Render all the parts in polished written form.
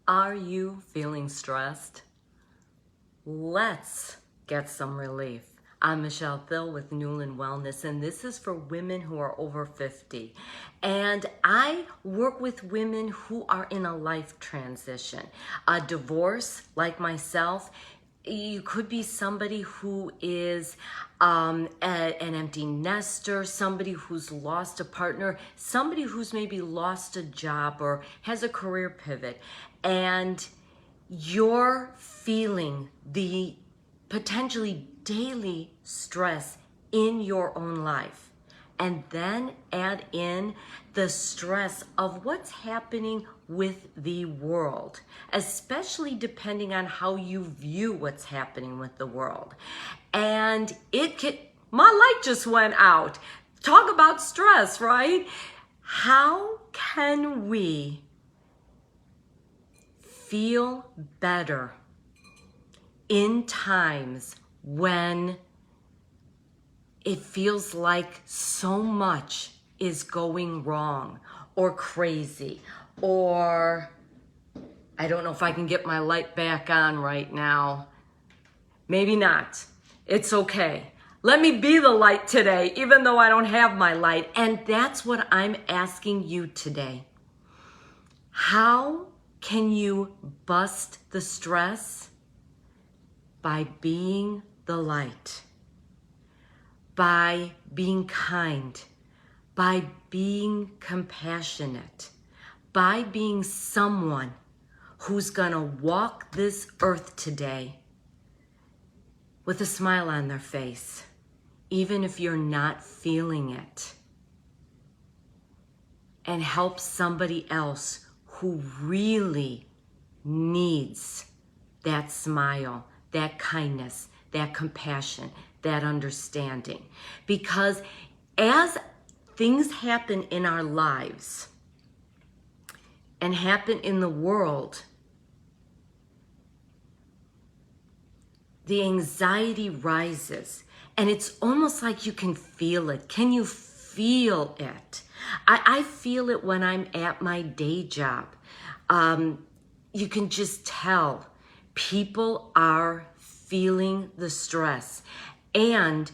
Are you feeling stressed? Let's get some relief. I'm Michele Thill with NEWLAND Wellness, and this is for women who are over 50. And I work with women who are in a life transition, a divorce like myself. You could be somebody who is an empty nester, somebody who's lost a partner, somebody who's maybe lost a job or has a career pivot, and you're feeling the potentially daily stress in your own life. And then add in the stress of what's happening with the world, especially depending on how you view what's happening with the world. And my light just went out. Talk about stress, right? How can we feel better in times when it feels like so much is going wrong or crazy, or I don't know if I can get my light back on right now. Maybe not. It's okay. Let me be the light today, even though I don't have my light. And that's what I'm asking you today. How can you bust the stress? By being the light, by being kind, by being compassionate, by being someone who's gonna walk this earth today with a smile on their face, even if you're not feeling it, and help somebody else who really needs that smile, that kindness, that compassion, that understanding. Because as things happen in our lives and happen in the world, the anxiety rises, and it's almost like you can feel it. Can you feel it? I feel it when I'm at my day job. You can just tell people are feeling the stress. And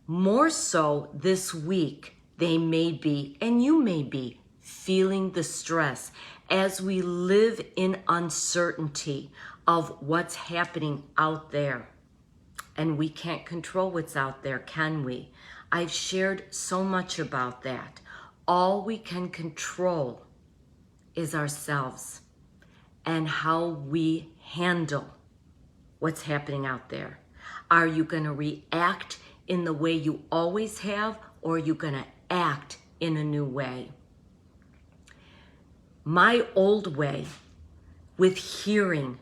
more so this week, they may be, and you may be, feeling the stress as we live in uncertainty of what's happening out there. And we can't control what's out there, can we? I've shared so much about that. All we can control is ourselves and how we handle what's happening out there. Are you going to react in the way you always have, or are you going to act in a new way? My old way with hearing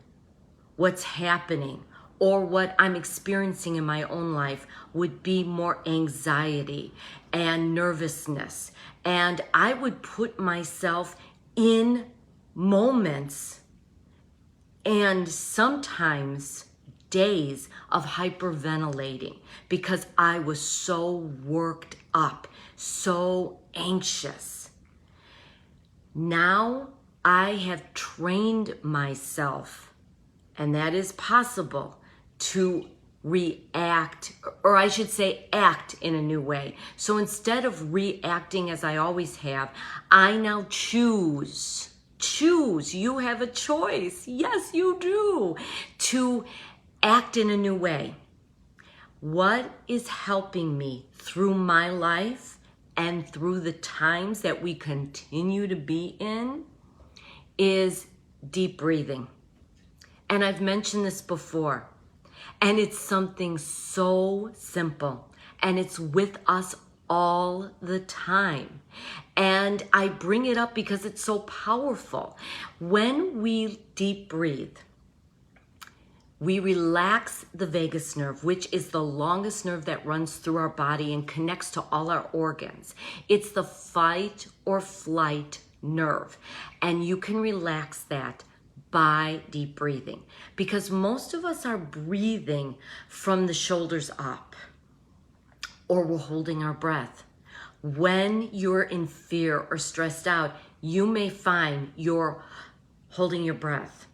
what's happening or what I'm experiencing in my own life would be more anxiety and nervousness. And I would put myself in moments and sometimes days of hyperventilating because I was so worked up, so anxious. Now I have trained myself, and that is possible, to react, or I should say act in a new way. So instead of reacting as I always have, I now choose. You have a choice. Yes, you do. To act in a new way. What is helping me through my life and through the times that we continue to be in is deep breathing. And I've mentioned this before. And it's something so simple. And it's with us all the time. And I bring it up because it's so powerful. When we deep breathe, we relax the vagus nerve, which is the longest nerve that runs through our body and connects to all our organs. It's the fight or flight nerve. And you can relax that by deep breathing, because most of us are breathing from the shoulders up, or we're holding our breath. When you're in fear or stressed out, you may find you're holding your breath.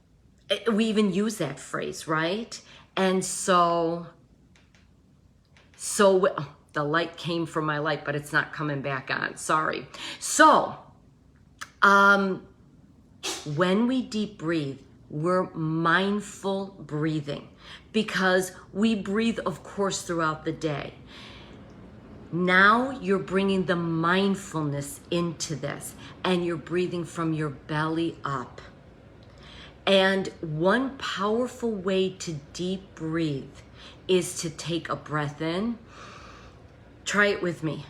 We even use that phrase, right? And so the light came from my light, but it's not coming back on. Sorry. So, when we deep breathe, we're mindful breathing because we breathe, of course, throughout the day. Now you're bringing the mindfulness into this and you're breathing from your belly up. And one powerful way to deep breathe is to take a breath in. Try it with me.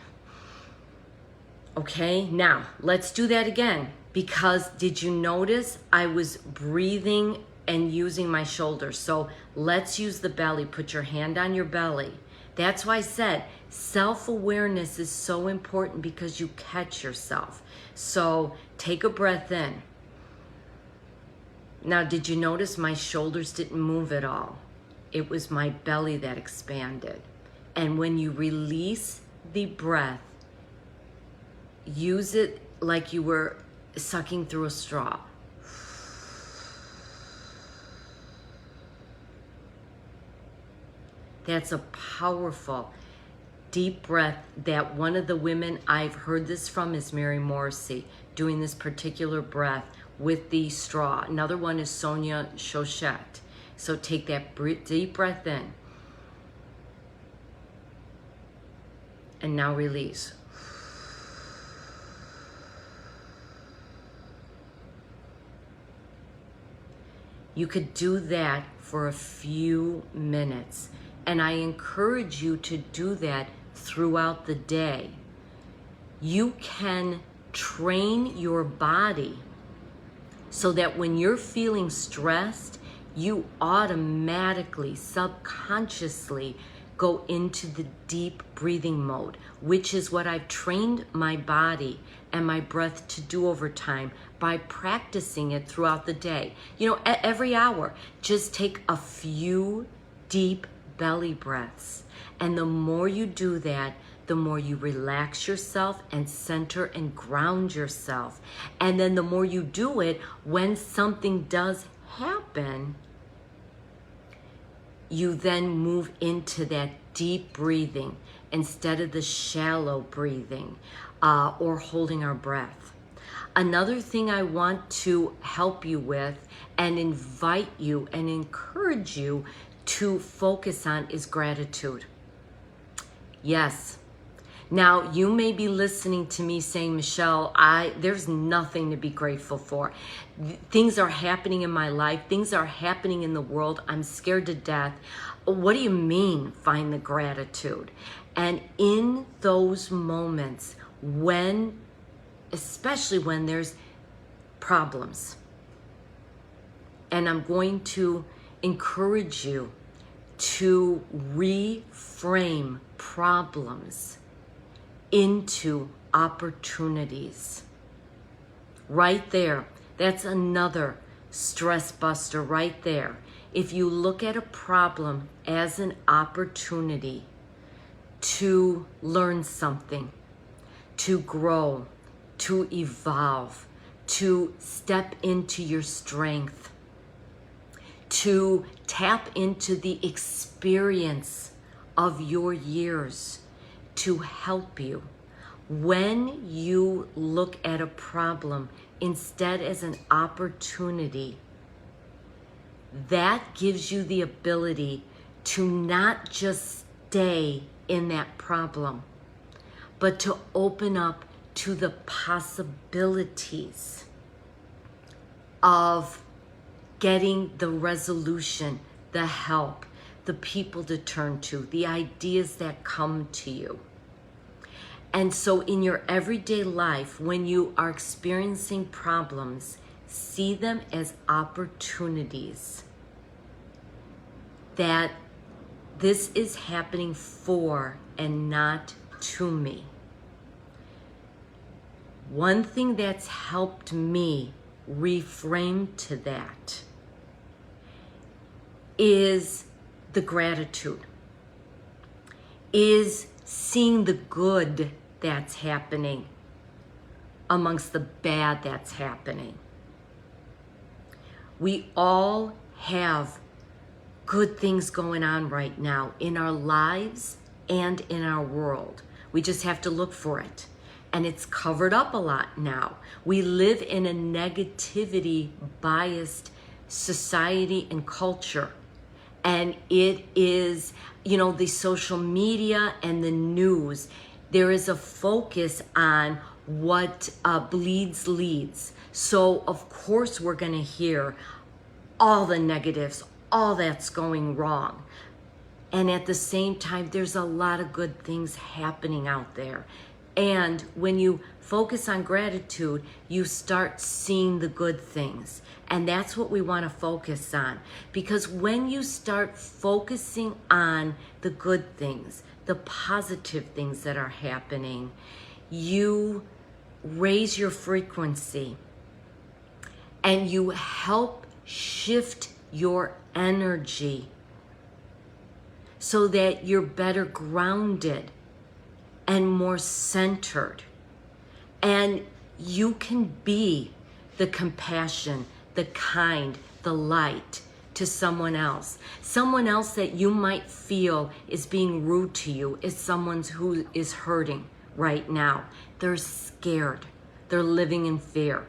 Okay, now let's do that again, because did you notice I was breathing and using my shoulders? So let's use the belly. Put your hand on your belly. That's why I said self-awareness is so important, because you catch yourself. So take a breath in. Now, did you notice my shoulders didn't move at all? It was my belly that expanded. And when you release the breath, use it like you were sucking through a straw. That's a powerful, deep breath that one of the women I've heard this from is Mary Morrissey, doing this particular breath with the straw. Another one is Sonia Choquette. So take that deep breath in. And now release. You could do that for a few minutes. And I encourage you to do that throughout the day. You can train your body so that when you're feeling stressed, you automatically, subconsciously go into the deep breathing mode, which is what I've trained my body and my breath to do over time by practicing it throughout the day. You know, every hour, just take a few deep belly breaths. And the more you do that, the more you relax yourself and center and ground yourself. And then the more you do it, when something does happen, you then move into that deep breathing instead of the shallow breathing or holding our breath. Another thing I want to help you with and invite you and encourage you to focus on is gratitude. Yes. Now, you may be listening to me saying, Michele, there's nothing to be grateful for. Things are happening in my life. Things are happening in the world. I'm scared to death. What do you mean, find the gratitude? And in those moments, especially when there's problems, and I'm going to encourage you to reframe problems into opportunities. Right there. That's another stress buster right there. If you look at a problem as an opportunity to learn something, to grow, to evolve, to step into your strength, to tap into the experience of your years to help you. When you look at a problem instead as an opportunity, that gives you the ability to not just stay in that problem, but to open up to the possibilities of getting the resolution, the help, the people to turn to, the ideas that come to you. And so in your everyday life, when you are experiencing problems, see them as opportunities that this is happening for and not to me. One thing that's helped me reframe to that is the gratitude, is seeing the good that's happening amongst the bad that's happening. We all have good things going on right now in our lives and in our world. We just have to look for it. And it's covered up a lot now. We live in a negativity biased society and culture. And it is, the social media and the news, there is a focus on what bleeds leads. So of course we're gonna hear all the negatives, all that's going wrong. And at the same time, there's a lot of good things happening out there. And when you focus on gratitude, you start seeing the good things. And that's what we want to focus on. Because when you start focusing on the good things, the positive things that are happening, you raise your frequency and you help shift your energy so that you're better grounded and more centered. And you can be the compassion, the kind, the light to someone else. Someone else that you might feel is being rude to you is someone who is hurting right now. They're scared. They're living in fear.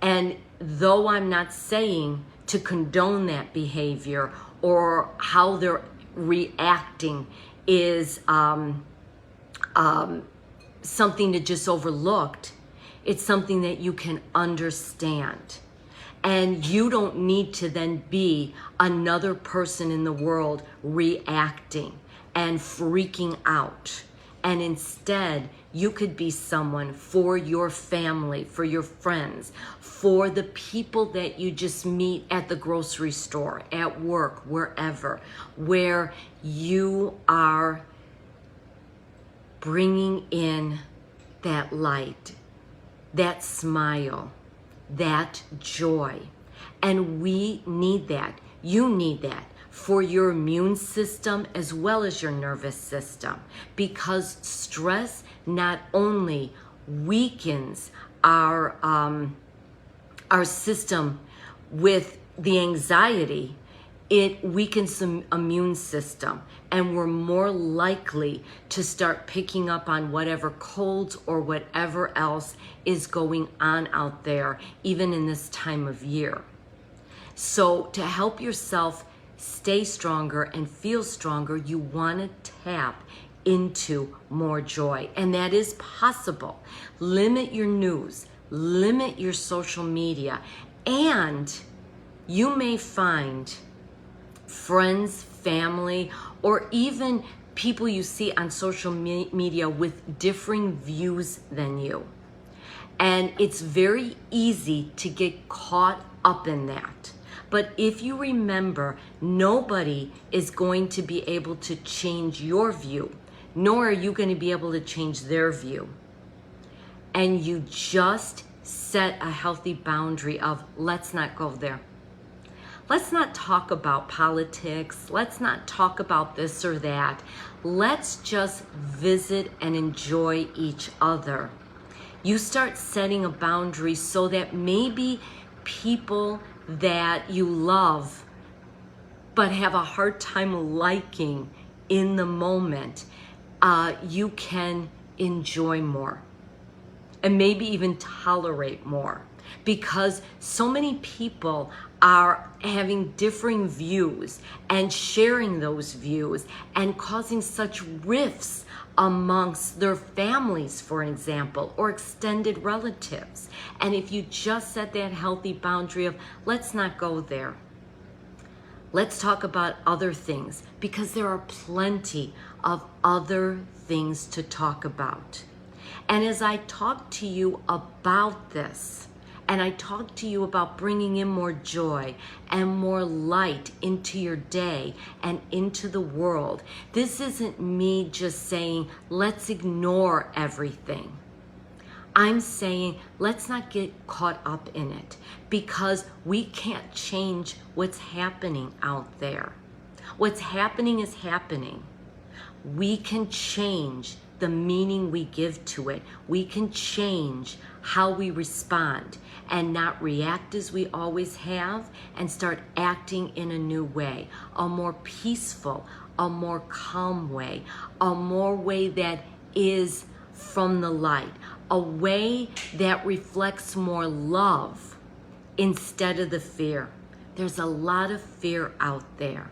And though I'm not saying to condone that behavior or how they're reacting is something to just overlooked, it's something that you can understand. And you don't need to then be another person in the world reacting and freaking out. And instead, you could be someone for your family, for your friends, for the people that you just meet at the grocery store, at work, wherever, where you are bringing in that light, that smile, that joy. And we need that. You need that for your immune system as well as your nervous system, because stress not only weakens our system with the anxiety, it weakens the immune system, and we're more likely to start picking up on whatever colds or whatever else is going on out there, even in this time of year. So to help yourself stay stronger and feel stronger, you want to tap into more joy. And that is possible. Limit your news, limit your social media, and you may find friends, family, or even people you see on social media with differing views than you. And it's very easy to get caught up in that. But if you remember, nobody is going to be able to change your view, nor are you going to be able to change their view. And you just set a healthy boundary of, let's not go there. Let's not talk about politics. Let's not talk about this or that. Let's just visit and enjoy each other. You start setting a boundary so that maybe people that you love but have a hard time liking in the moment, you can enjoy more and maybe even tolerate more, because so many people are having differing views and sharing those views and causing such rifts amongst their families, for example, or extended relatives. And if you just set that healthy boundary of, let's not go there. Let's talk about other things, because there are plenty of other things to talk about. And as I talk to you about this, and I talk to you about bringing in more joy and more light into your day and into the world, this isn't me just saying, let's ignore everything. I'm saying, let's not get caught up in it, because we can't change what's happening out there. What's happening is happening. We can change the meaning we give to it. We can change how we respond and not react as we always have, and start acting in a new way, a more peaceful, a more calm way, a more way that is from the light, a way that reflects more love instead of the fear. There's a lot of fear out there.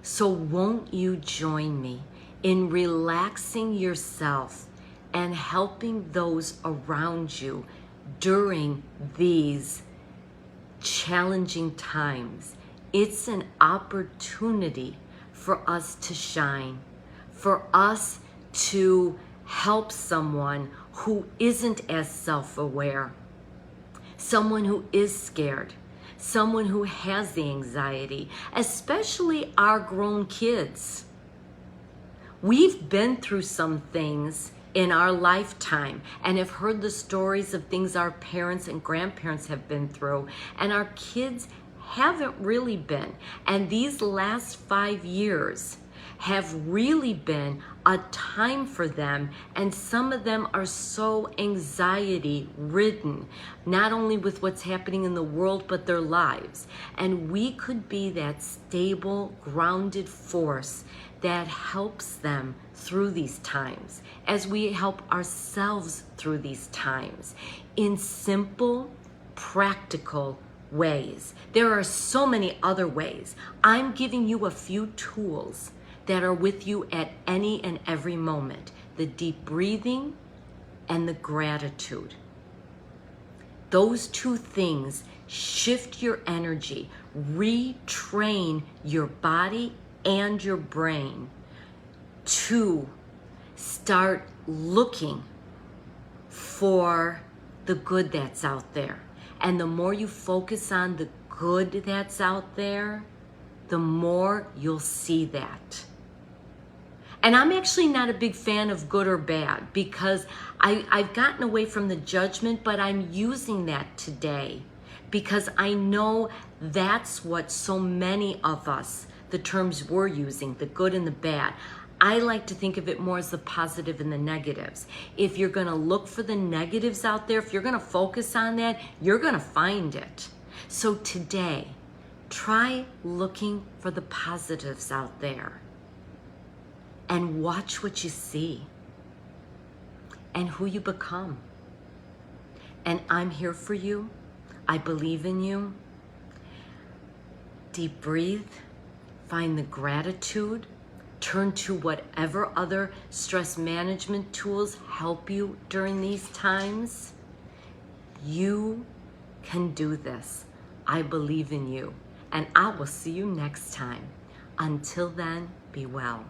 So won't you join me in relaxing yourself and helping those around you during these challenging times? It's an opportunity for us to shine, for us to help someone who isn't as self-aware, someone who is scared, someone who has the anxiety, especially our grown kids. We've been through some things in our lifetime and have heard the stories of things our parents and grandparents have been through, and our kids haven't really been. And these last 5 years have really been a time for them, and some of them are so anxiety ridden, not only with what's happening in the world but their lives. And we could be that stable, grounded force that helps them through these times, as we help ourselves through these times, in simple, practical ways. There are so many other ways. I'm giving you a few tools that are with you at any and every moment. The deep breathing and the gratitude. Those two things shift your energy, retrain your body and your brain to start looking for the good that's out there. And the more you focus on the good that's out there, the more you'll see that. And I'm actually not a big fan of good or bad, because I've gotten away from the judgment, but I'm using that today because I know that's what so many of us, the terms we're using, the good and the bad. I like to think of it more as the positive and the negatives. If you're going to look for the negatives out there, if you're going to focus on that, you're going to find it. So today, try looking for the positives out there. And watch what you see and who you become. And I'm here for you. I believe in you. Deep breathe. Find the gratitude. Turn to whatever other stress management tools help you during these times. You can do this. I believe in you. And I will see you next time. Until then, be well.